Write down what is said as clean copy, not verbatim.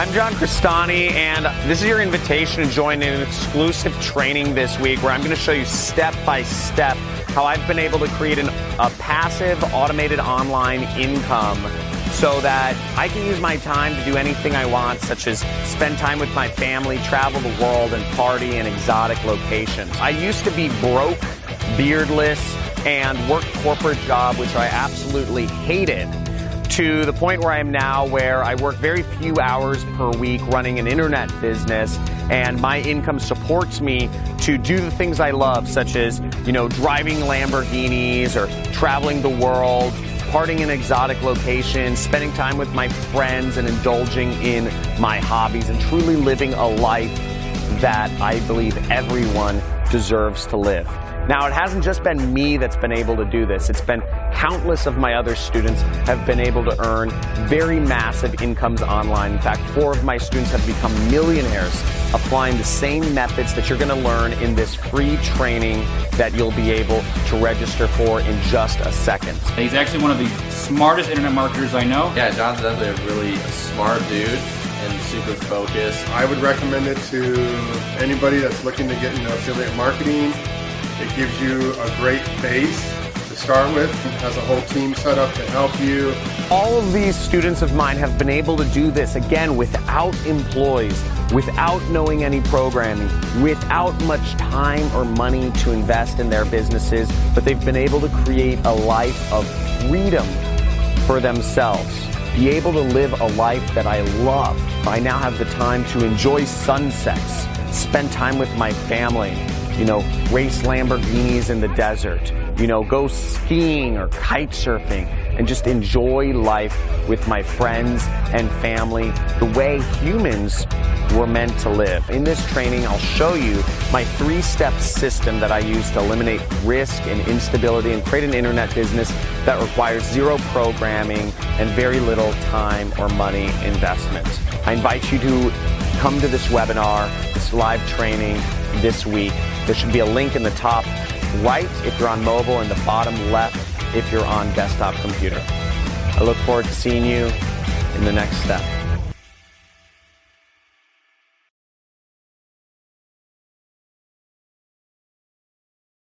I'm John Cristani, and this is your invitation to join an exclusive training this week where I'm going to show you step by step how I've been able to create a passive, automated online income so that I can use my time to do anything I want, such as spend time with my family, travel the world, and party in exotic locations. I used to be broke, beardless, and work corporate job, which I absolutely hated, to the point where I am now, where I work very few hours per week running an internet business, and my income supports me to do the things I love, such as, driving Lamborghinis or traveling the world, partying in exotic locations, spending time with my friends, and indulging in my hobbies, and truly living a life that I believe everyone deserves to live. Now, it hasn't just been me that's been able to do this. It's been countless of my other students have been able to earn very massive incomes online. In fact, 4 of my students have become millionaires applying the same methods that you're going to learn in this free training that you'll be able to register for in just a second. He's actually one of the smartest internet marketers I know. Yeah, John's definitely a really smart dude and super focused. I would recommend it to anybody that's looking to get into affiliate marketing. It gives you a great base to start with. It has a whole team set up to help you. All of these students of mine have been able to do this, again, without employees, without knowing any programming, without much time or money to invest in their businesses, but they've been able to create a life of freedom for themselves, be able to live a life that I love. I now have the time to enjoy sunsets, spend time with my family, race Lamborghinis in the desert, go skiing or kite surfing, and just enjoy life with my friends and family the way humans were meant to live. In this training, I'll show you my 3-step system that I use to eliminate risk and instability and create an internet business that requires 0 programming and very little time or money investment. I invite you to come to this webinar, this live training this week. There should be a link in the top right if you're on mobile and the bottom left if you're on desktop computer. I look forward to seeing you in the next step.